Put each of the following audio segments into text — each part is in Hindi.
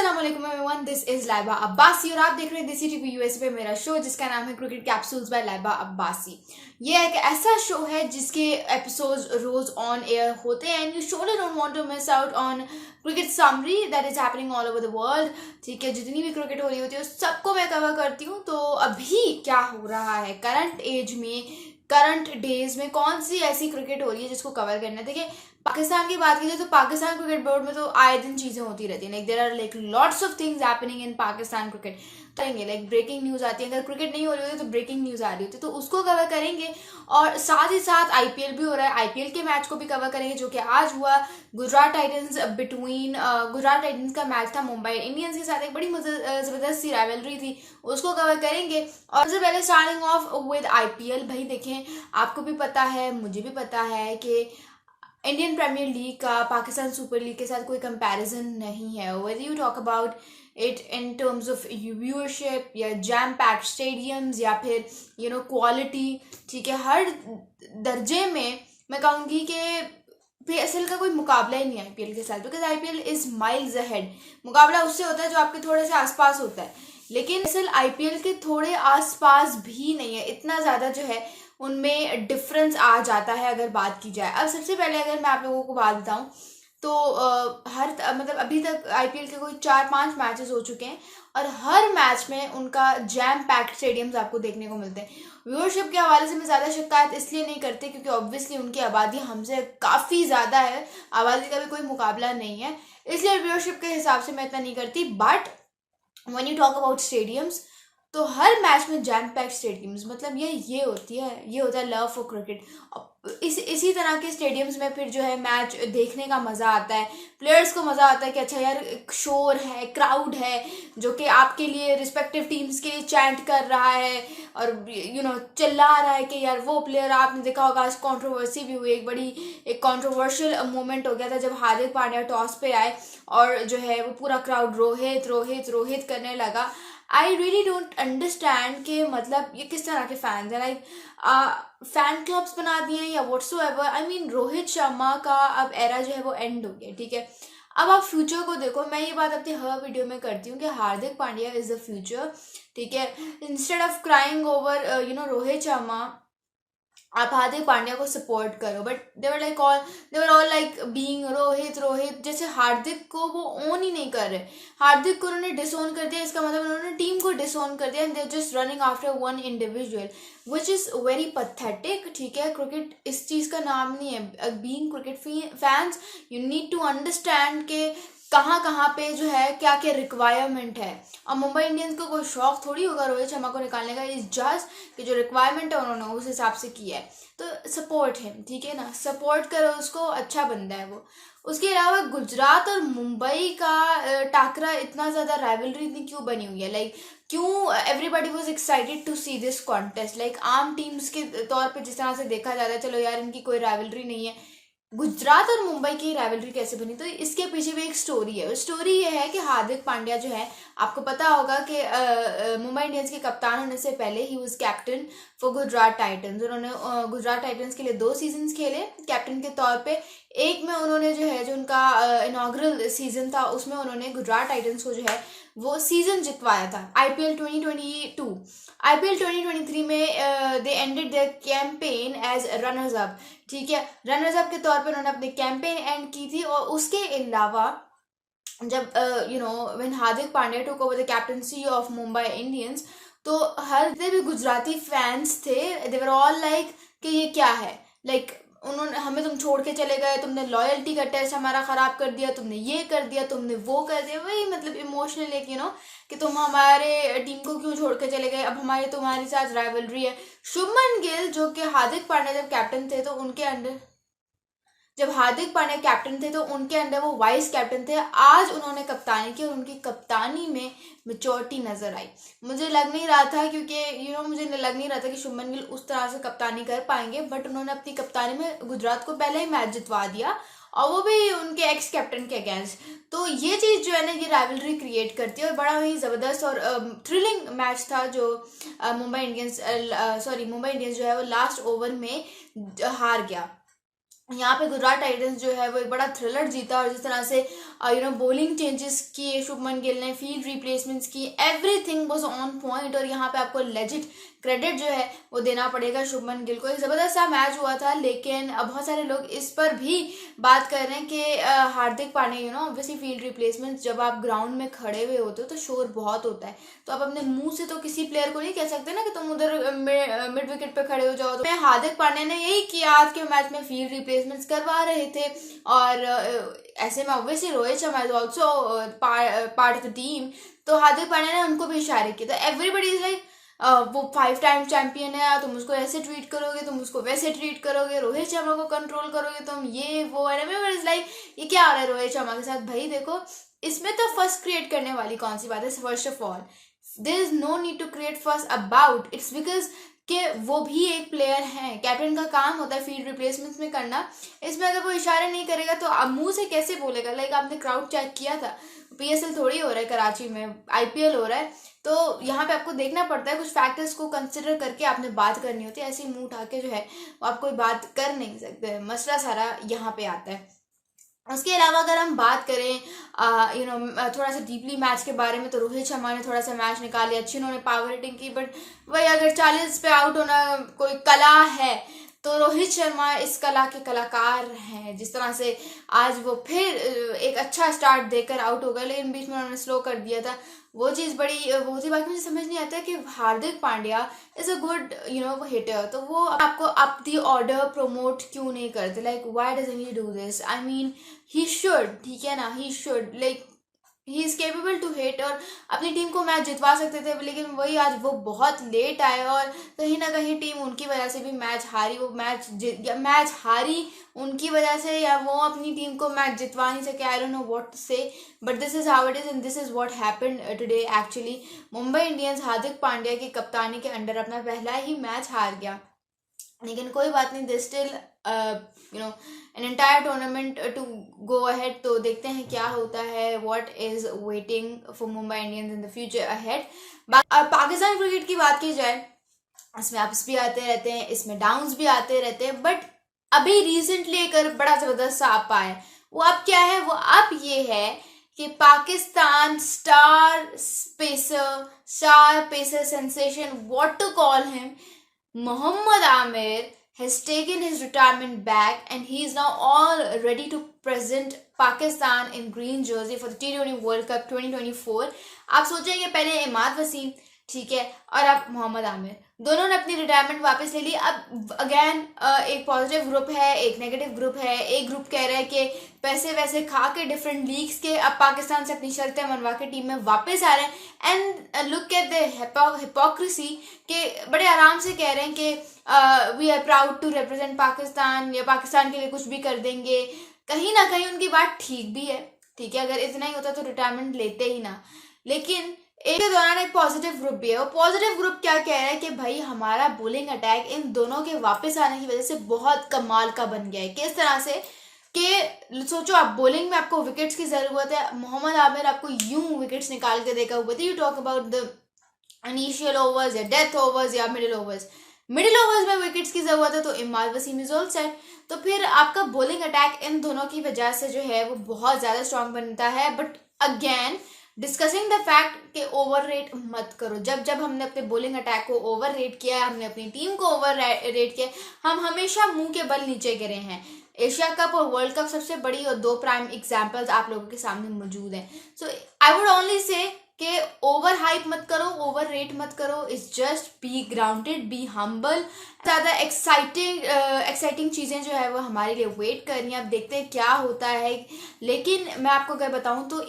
अस्सलाम वालेकुम everyone, this is Laiba Abbasi और आप देख रहे हैं देसी टीवी यूएस पे मेरा शो जिसका नाम है cricket capsules by Laiba Abbasi. ये एक ऐसा शो है जिसके एपिसोड्स रोज ऑन एयर होते हैं and you surely don't want to miss out on cricket summary that is happening all over the world. ठीक है, जितनी भी क्रिकेट हो रही होती है सबको मैं कवर करती हूँ। तो अभी क्या हो रहा है करंट एज में, करंट डेज में कौन सी ऐसी क्रिकेट हो रही है जिसको कवर करना है। देखिए, पाकिस्तान की बात कीजिए तो पाकिस्तान क्रिकेट बोर्ड में तो आए दिन चीजें होती रहती है। Like there are like lots of things happening in Pakistan cricket. करेंगे लाइक ब्रेकिंग न्यूज आती है, अगर क्रिकेट नहीं हो रही होती तो ब्रेकिंग न्यूज आ रही होती है तो उसको कवर करेंगे। और साथ ही साथ आईपीएल भी हो रहा है, आईपीएल के मैच को भी कवर करेंगे जो कि आज हुआ। गुजरात टाइटंस गुजरात टाइटंस का मैच था मुंबई इंडियंस के साथ, एक बड़ी जबरदस्त सी राइवलरी थी, उसको कवर करेंगे। और सबसे पहले स्टार्टिंग ऑफ विद आईपीएल। भाई देखें, आपको भी पता है, मुझे भी पता है कि इंडियन प्रीमियर लीग का पाकिस्तान सुपर लीग के साथ कोई कंपैरिजन नहीं है। Weather you talk about it in terms of viewership या जैम पैक्ड स्टेडियम्स या फिर क्वालिटी, ठीक है, हर दर्जे में मैं कहूँगी कि पीएसएल का कोई मुकाबला ही नहीं है आईपीएल के साथ, because IPL is miles ahead. मुकाबला उससे होता है जो आपके थोड़े से आसपास होता है, लेकिन पीएसएल आईपीएल के थोड़े आसपास भी नहीं है, इतना ज़्यादा जो है उनमें डिफरेंस आ जाता है अगर बात की जाए। अब सबसे पहले अगर मैं आप लोगों को बात बताऊं तो मतलब अभी तक आईपीएल के कोई 4-5 मैचेस हो चुके हैं और हर मैच में उनका जैम पैक्ड स्टेडियम्स आपको देखने को मिलते हैं। व्यूअरशिप के हवाले से मैं ज़्यादा शिकायत इसलिए नहीं करती क्योंकि ऑब्वियसली उनकी आबादी हमसे काफ़ी ज़्यादा है, आबादी का भी कोई मुकाबला नहीं है, इसलिए व्यूअरशिप के हिसाब से मैं इतना नहीं करती। But when you talk about stadiums तो हर मैच में जैम पैक्ड स्टेडियम्स, मतलब ये होता है लव फॉर क्रिकेट। इसी तरह के स्टेडियम्स में फिर जो है मैच देखने का मज़ा आता है, प्लेयर्स को मज़ा आता है कि अच्छा यार एक शोर है, क्राउड है जो कि आपके लिए रिस्पेक्टिव टीम्स के लिए चैंट कर रहा है और चिल्ला रहा है कि यार वो प्लेयर, आपने देखा होगा आज कंट्रोवर्सी भी हुई, एक कंट्रोवर्शियल मोमेंट हो गया था जब हार्दिक पांड्या टॉस पे आए और जो है वो पूरा क्राउड रोहित रोहित रोहित करने लगा। आई रियली डोंट अंडरस्टैंड कि मतलब ये किस तरह के फैंस हैं, लाइक फैन क्लब्स बना दिए हैं या whatsoever. I mean Rohit Sharma का अब एरा जो है वो एंड हो गया, ठीक है। अब आप फ्यूचर को देखो, मैं ये बात अपनी हर वीडियो में करती हूँ कि Hardik Pandya is the future, ठीक है। Instead of crying over Rohit Sharma, आप हार्दिक पांड्या को सपोर्ट करो। But they were all like being Rohit Rohit, जैसे हार्दिक को वो ओन ही नहीं कर रहे। हार्दिक को उन्होंने डिसओन कर दिया, इसका मतलब उन्होंने टीम को डिसओन कर दिया and they are just running after one individual which is very pathetic, ठीक है। क्रिकेट इस चीज़ का नाम नहीं है। Being cricket fans you need to understand के कहाँ पे जो है क्या क्या रिक्वायरमेंट है। और मुंबई इंडियंस को कोई शौक थोड़ी होगा रोहित शर्मा को निकालने का, इस जस्ट कि जो रिक्वायरमेंट है उन्होंने उस हिसाब से किया है, तो सपोर्ट है, ठीक है ना, सपोर्ट करो उसको, अच्छा बंदा है वो। उसके अलावा गुजरात और मुंबई का टाकरा इतना ज़्यादा राइवलरी इतनी क्यों बनी हुई है, लाइक क्यों everybody was excited to see this contest. Like आम टीम्स के तौर पर जिस तरह से देखा जाता है, चलो यार इनकी कोई राइवलरी नहीं है, गुजरात और मुंबई की राइवलरी कैसे बनी, तो इसके पीछे भी एक स्टोरी है। स्टोरी ये है कि हार्दिक पांड्या जो है, आपको पता होगा कि मुंबई इंडियंस के कप्तान होने से पहले he was captain for Gujarat Titans. उन्होंने गुजरात टाइटंस के लिए 2 सीजन्स खेले कैप्टन के तौर पे। एक में उन्होंने जो है, जो उनका इनॉग्रल सीजन था, उसमें उन्होंने गुजरात टाइटंस को जो है वो सीजन जितवाया था। आईपीएल 2022, आईपीएल 2023 में they ended their campaign as runners up, ठीक है। रनर्स अप के तौर पर उन्होंने अपनी कैंपेन एंड की थी। और उसके अलावा जब when Hardik Pandya took over the captaincy of Mumbai Indians, तो हर जितने भी गुजराती फैंस थे दे वर ऑल लाइक कि ये क्या है, लाइक उन्होंने हमें तुम छोड़ के चले गए, तुमने लॉयल्टी का टेस्ट हमारा खराब कर दिया, तुमने ये कर दिया, तुमने वो कर दिया। वही मतलब इमोशनल एक कि तुम हमारे टीम को क्यों छोड़ के चले गए, अब हमारी तुम्हारे साथ राइवलरी है। शुभमन गिल जो कि हार्दिक पांड्या जब कैप्टन थे तो उनके अंडर, जब हार्दिक पांड्या कैप्टन थे तो उनके अंडर वो वाइस कैप्टन थे। आज उन्होंने कप्तानी की और उनकी कप्तानी में मेच्योरिटी नजर आई। मुझे लग नहीं रहा था क्योंकि मुझे लग नहीं रहा था कि शुभमन गिल उस तरह से कप्तानी कर पाएंगे, बट उन्होंने अपनी कप्तानी में गुजरात को पहले ही मैच जितवा दिया और वो भी उनके एक्स कैप्टन के अगेंस्ट। तो ये चीज़ जो है ना, ये राइवलरी क्रिएट करती है और बड़ा ही ज़बरदस्त और थ्रिलिंग मैच था जो मुंबई इंडियंस जो है वो लास्ट ओवर में हार गया। यहाँ पे गुजरात टाइटंस जो है वो एक बड़ा थ्रिलर जीता और जिस तरह से बॉलिंग चेंजेस किए शुभमन गिल ने, फील्ड रिप्लेसमेंट्स की, एवरीथिंग वाज ऑन पॉइंट। और यहाँ पे आपको लेजिट क्रेडिट जो है वो देना पड़ेगा शुभमन गिल को। एक ज़बरदस्त सा मैच हुआ था, लेकिन बहुत सारे लोग इस पर भी बात कर रहे हैं कि Hardik Pandya obviously field replacement, जब आप ग्राउंड में खड़े हुए होते हो तो शोर बहुत होता है, तो आप अपने मुंह से तो किसी प्लेयर को नहीं कह सकते ना कि तुम उधर मिड विकेट पे खड़े हो जाओ। तो हार्दिक पांड्या ने यही किया आज के मैच में, फील्ड रिप्लेसमेंट्स करवा रहे थे। और ऐसे में obviously Rohit Sharma is also part of the team, तो हार्दिक पांड्या ने उनको भी इशारे किए। तो एवरीबडी इज लाइक वो 5 टाइम चैंपियन है, तुम उसको ऐसे ट्रीट करोगे, तुम उसको वैसे ट्रीट करोगे, रोहित शर्मा को कंट्रोल करोगे तुम, ये वो। एंड एवरीबडी इज लाइक ये क्या आ रहा है रोहित शर्मा के साथ? भाई देखो, इसमें तो फर्स्ट क्रिएट करने वाली कौन सी बात है? First of all there is no need to create first about its, because कि वो भी एक प्लेयर हैं, कैप्टन का काम होता है फील्ड रिप्लेसमेंट्स में करना। इसमें अगर वो इशारे नहीं करेगा तो आप मुंह से कैसे बोलेगा? लाइक आपने क्राउड चेक किया था, पीएसएल थोड़ी हो रहा है कराची में, आईपीएल हो रहा है, तो यहाँ पे आपको देखना पड़ता है, कुछ फैक्टर्स को कंसिडर करके आपने बात करनी होती है। ऐसे मुंह उठा के जो है वो आप कोई बात कर नहीं सकते, मसला सारा यहाँ पे आता है। उसके अलावा अगर हम बात करें थोड़ा सा डीपली मैच के बारे में, तो रोहित शर्मा ने थोड़ा सा मैच निकाल लिया, अच्छी उन्होंने पावर हिटिंग की, बट वही अगर 40 पे आउट होना कोई कला है तो रोहित शर्मा इस कला के कलाकार हैं। जिस तरह से आज वो फिर एक अच्छा स्टार्ट देकर आउट हो गए, लेकिन बीच में उन्होंने स्लो कर दिया था, वो चीज़ बड़ी वो थी। बाकी मुझे समझ नहीं आता कि Hardik Pandya is a good hitter, तो वो आपको अप दी ऑर्डर प्रमोट क्यों नहीं करते? Like why doesn't he do this? I mean he should, ठीक है ना, he should, like he is capable to hit, और अपनी टीम को मैच जितवा सकते थे, लेकिन वही आज वो बहुत लेट आए और कहीं ना कहीं टीम उनकी वजह से भी मैच हारी। वो मैच हारी उनकी वजह से, या वो अपनी टीम को मैच जितवा नहीं सके। I don't know what to say, but this is how it is and this is what happened today actually. Mumbai Indians Hardik Pandya की कप्तानी के अंडर अपना पहला ही मैच हार गया, लेकिन कोई बात नहीं, they still an entire tournament to go ahead. तो देखते हैं क्या होता है, what is waiting for Mumbai Indians in the future ahead. Pakistan cricket की बात की जाए, इसमें अप्स भी आते रहते हैं, इसमें डाउन्स भी आते रहते हैं, बट अभी रिसेंटली एक बड़ा जबरदस्त सा अप आया है। वो अप क्या है? वो अप ये है कि Pakistan star pacer sensation, what to call him, Mohammad Amir has taken his retirement back and he is now all ready to present Pakistan in green jersey for the T20 World Cup 2024। आप सोचेंगे पहले इमाद वसीम, ठीक है, और अब मोहम्मद आमिर, दोनों ने अपनी रिटायरमेंट वापस ले ली। अब अगेन एक पॉजिटिव ग्रुप है, एक नेगेटिव ग्रुप है। एक ग्रुप कह रहा है कि पैसे वैसे खा के डिफरेंट लीग्स के अब पाकिस्तान से अपनी शर्तें मनवा के टीम में वापस आ रहे हैं। And look at the hypocrisy के बड़े आराम से कह रहे हैं कि we are proud to represent Pakistan, या पाकिस्तान के लिए कुछ भी कर देंगे। कहीं ना कहीं उनकी बात ठीक भी है, ठीक है, अगर इतना ही होता तो रिटायरमेंट लेते ही ना। लेकिन एक के दौरान एक पॉजिटिव ग्रुप भी है। वो पॉजिटिव ग्रुप क्या कह रहा है कि भाई हमारा बॉलिंग अटैक इन दोनों के वापस आने की वजह से बहुत कमाल का बन गया है। किस तरह से कि सोचो, आप बॉलिंग में आपको विकेट्स की जरूरत है, मोहम्मद आमिर आपको यूं विकेट्स निकाल के देगा। Whether you talk about the initial overs या डेथ ओवर्स या मिडिल ओवर्स में विकेट्स की जरूरत है, तो Imad Wasim is all set. तो फिर आपका बॉलिंग अटैक इन दोनों की वजह से जो है वो बहुत ज्यादा स्ट्रांग बनता है। But again discussing the fact कि ओवर रेट मत करो। जब जब हमने अपने बॉलिंग अटैक को ओवर रेट किया है, हमने अपनी टीम को ओवर रेट किया, हम हमेशा मुंह के बल नीचे गिरे हैं। एशिया कप और वर्ल्ड कप सबसे बड़ी और 2 प्राइम एग्जाम्पल्स आप लोगों के सामने मौजूद हैं। सो आई वुड ओनली से कि ओवर हाइप मत करो, ओवर रेट मत करो, it's just be grounded, be humble. ज़्यादा एक्साइटिंग चीज़ें जो है वो हमारे लिए वेट कर रही हैं, अब देखते हैं क्या होता है। लेकिन मैं आपको अगर बताऊं तो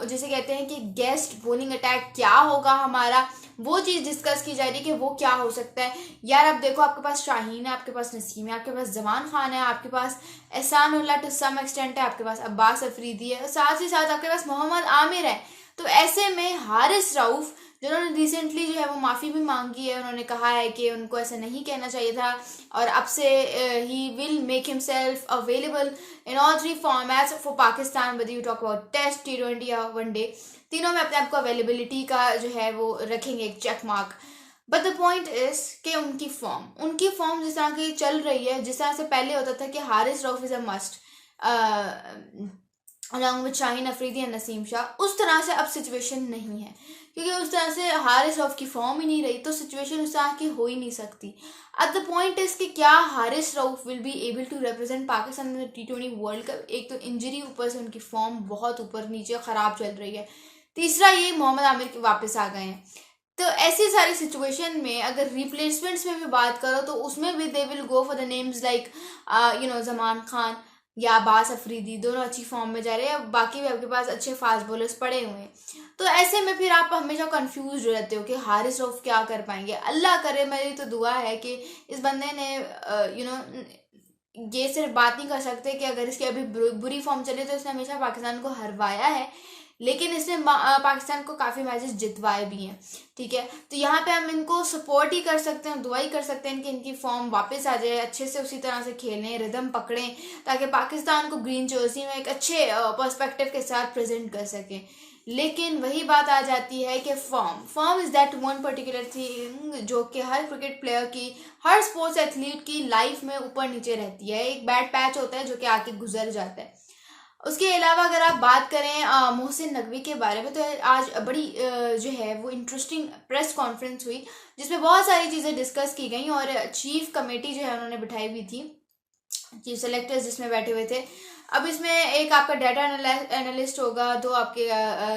जैसे कहते हैं कि गेस्ट बॉलिंग अटैक क्या होगा हमारा, वो चीज़ डिस्कस की जा रही है कि वो क्या हो सकता है। यार अब देखो, आपके पास शाहीन है, आपके पास नसीम है, आपके पास जमान खान है, आपके पास एहसान उल्लाह टू सम एक्सटेंट है, आपके पास अब्बास अफरीदी है, साथ ही साथ आपके पास मोहम्मद आमिर है। तो ऐसे में हारिस रऊफ, जिन्होंने रिसेंटली जो है वो माफ़ी भी मांगी है, उन्होंने कहा है कि उनको ऐसा नहीं कहना चाहिए था, और अब से ही will make himself available in all 3 formats for Pakistan, whether you talk about test, T20 या वनडे, तीनों में अपने आप को अवेलेबिलिटी का जो है वो रखेंगे एक check mark. But the point is कि उनकी फॉर्म जिस तरह की चल रही है, जिस तरह से पहले होता था कि Haris Rauf is a must, along with Shaheen Afridi and Naseem Shah. उस तरह से अब सिचुएशन नहीं है, क्योंकि उस तरह से हारिस रऊफ की फॉर्म ही नहीं रही, तो सिचुएशन उस तरह की हो ही नहीं सकती। एट द पॉइंट इज कि क्या Haris Rauf will be able to represent Pakistan in T20 world cup. एक तो इंजरी, ऊपर से उनकी फॉर्म बहुत ऊपर नीचे ख़राब चल रही है, तीसरा ये मोहम्मद आमिर के वापस आ गए हैं। तो ऐसी सारी सिचुएशन में अगर रिप्लेसमेंट्स में भी बात करो तो उसमें भी they will go for the names like Zaman Khan या अब्बास अफरीदी, दोनों अच्छी फॉर्म में जा रहे हैं, बाकी भी आपके पास अच्छे फास्ट बॉलर्स पड़े हुए हैं। तो ऐसे में फिर आप हमेशा कंफ्यूज रहते हो कि हारिस रऊफ क्या कर पाएंगे। अल्लाह करे, मेरी तो दुआ है कि इस बंदे ने ये सिर्फ बात नहीं कर सकते कि अगर इसकी अभी बुरी फॉर्म चले तो इसने हमेशा पाकिस्तान को हरवाया है, लेकिन इसने पाकिस्तान को काफ़ी मैचेस जितवाए भी हैं। ठीक है, तो यहाँ पे हम इनको सपोर्ट ही कर सकते हैं, दुआ ही कर सकते हैं कि इनकी फॉर्म वापस आ जाए, अच्छे से उसी तरह से खेलें, रिदम पकड़ें, ताकि पाकिस्तान को ग्रीन जर्सी में एक अच्छे पर्सपेक्टिव के साथ प्रेजेंट कर सकें। लेकिन वही बात आ जाती है कि form is that one particular thing जो कि हर क्रिकेट प्लेयर की, हर स्पोर्ट्स एथलीट की लाइफ में ऊपर नीचे रहती है। एक बैड पैच होता है जो कि आके गुजर जाता है। उसके अलावा अगर आप बात करें मोहसिन नकवी के बारे में, तो आज बड़ी जो है वो इंटरेस्टिंग प्रेस कॉन्फ्रेंस हुई, जिसमें बहुत सारी चीज़ें डिस्कस की गई और चीफ कमेटी जो है उन्होंने बिठाई हुई थी, चीफ सेलेक्टर्स जिसमें बैठे हुए थे। अब इसमें एक आपका डाटा एनालिस्ट होगा, दो आपके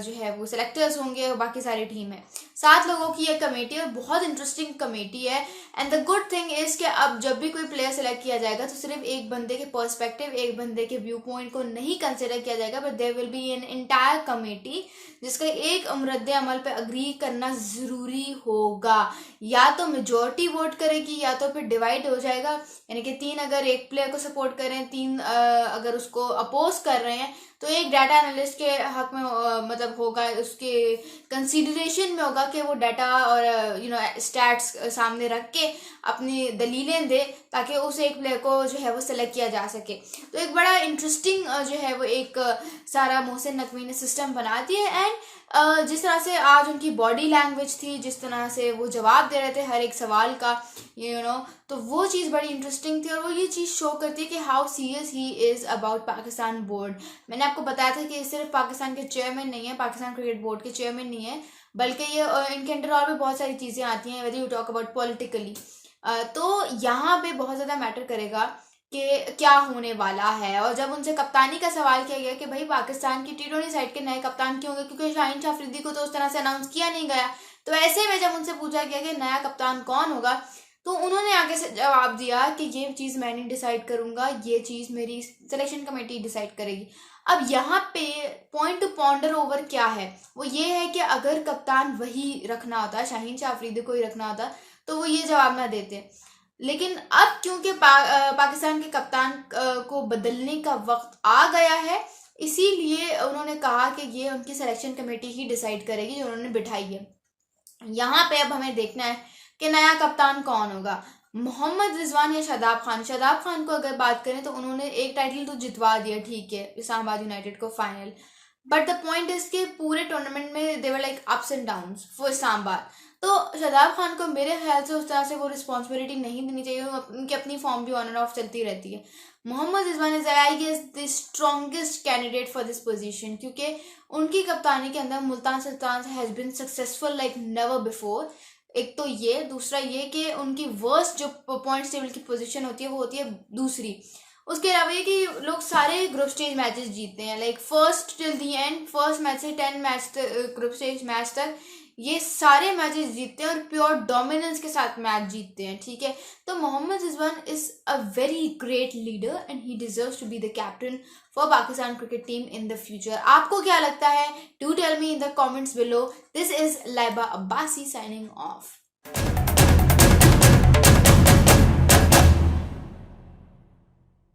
जो है वो सेलेक्टर्स होंगे, और बाकी सारी टीम है। 7 लोगों की ये कमेटी है, बहुत इंटरेस्टिंग कमेटी है। And the good thing is कि अब जब भी कोई प्लेयर सेलेक्ट किया जाएगा तो सिर्फ एक बंदे के पर्सपेक्टिव, एक बंदे के व्यू पॉइंट को नहीं कंसिडर किया जाएगा, but there will be an entire committee जिसका एक रद्द अमल पे अग्री करना ज़रूरी होगा। या तो मेजॉरिटी वोट करेगी या तो फिर डिवाइड हो जाएगा, यानी कि 3 अगर एक प्लेयर को सपोर्ट कर रहे हैं, 3 अगर उसको अपोज कर रहे हैं, तो एक डाटा एनालिस्ट के हक में मतलब होगा, उसके कंसीडरेशन में होगा कि वो डाटा और स्टैट्स सामने रख के अपनी दलीलें दे, ताकि उस एक प्लेयर को जो है वो सेलेक्ट किया जा सके। तो एक बड़ा इंटरेस्टिंग जो है वो एक सारा मोहसिन नकवी ने सिस्टम बना दिया। एंड जिस तरह से आज उनकी बॉडी लैंग्वेज थी, जिस तरह से वो जवाब दे रहे थे हर एक सवाल का, तो वो चीज़ बड़ी इंटरेस्टिंग थी, और वो ये चीज़ शो करती है कि how serious he is about Pakistan board. मैंने आपको बताया था कि सिर्फ पाकिस्तान के चेयरमैन नहीं है, पाकिस्तान क्रिकेट बोर्ड के चेयरमैन नहीं है, बल्कि ये इनके अंडर और भी बहुत सारी चीज़ें आती हैं, weather you talk about politically. तो यहाँ पे बहुत ज़्यादा मैटर करेगा कि क्या होने वाला है। और जब उनसे कप्तानी का सवाल किया गया कि भाई पाकिस्तान की T20 साइड के नए कप्तान क्यों होंगे, क्योंकि शाहीन शाह अफरीदी को तो उस तरह से अनाउंस किया नहीं गया, तो ऐसे में जब उनसे पूछा गया कि नया कप्तान कौन होगा, तो उन्होंने आगे से जवाब दिया कि ये चीज़ मैं नहीं डिसाइड करूँगा, ये चीज़ मेरी सिलेक्शन कमेटी डिसाइड करेगी। अब यहाँ पे पॉइंट टू पॉन्डर ओवर क्या है, वो ये है कि अगर कप्तान वही रखना होता, शाहीन शाह अफरीदी को ही रखना होता, तो वो ये जवाब ना देते। लेकिन अब क्योंकि पाकिस्तान के कप्तान को बदलने का वक्त आ गया है, इसीलिए उन्होंने कहा कि ये उनकी सिलेक्शन कमेटी ही डिसाइड करेगी जो उन्होंने बिठाई है। यहाँ पे अब हमें देखना है कि नया कप्तान कौन होगा, मोहम्मद रिजवान या शादाब खान। शादाब खान को अगर बात करें तो उन्होंने एक टाइटल तो जितवा दिया, ठीक है, इस्लामाबाद यूनाइटेड को final, but the point is कि पूरे टूर्नामेंट में they were like ups and downs for Islamabad. तो शादाब खान को मेरे ख्याल से उस तरह से वो रिस्पॉन्सिबिलिटी नहीं देनी चाहिए, उनकी अपनी फॉर्म भी ऑन एंड ऑफ चलती रहती है। Mohammad Rizwan is I guess the strongest candidate for this position, क्योंकि उनकी कप्तानी के अंदर Multan Sultan has been successful like never before. एक तो ये, दूसरा ये कि उनकी वर्स्ट जो पॉइंट्स टेबल की पोजीशन होती है वो होती है दूसरी। उसके अलावा ये कि लोग सारे ग्रुप स्टेज मैचेस जीतते हैं, like first till the and, first match से 10 मैच ग्रुप स्टेज मैच तक ये सारे मैचेस जीतते हैं और प्योर डोमिनेंस के साथ मैच जीतते हैं। ठीक है, तो Mohammad Rizwan is a very great leader and he deserves to be the captain for Pakistan cricket team in the future. आपको क्या लगता है? Do tell me in the comments below. This is Laiba Abbasi signing of.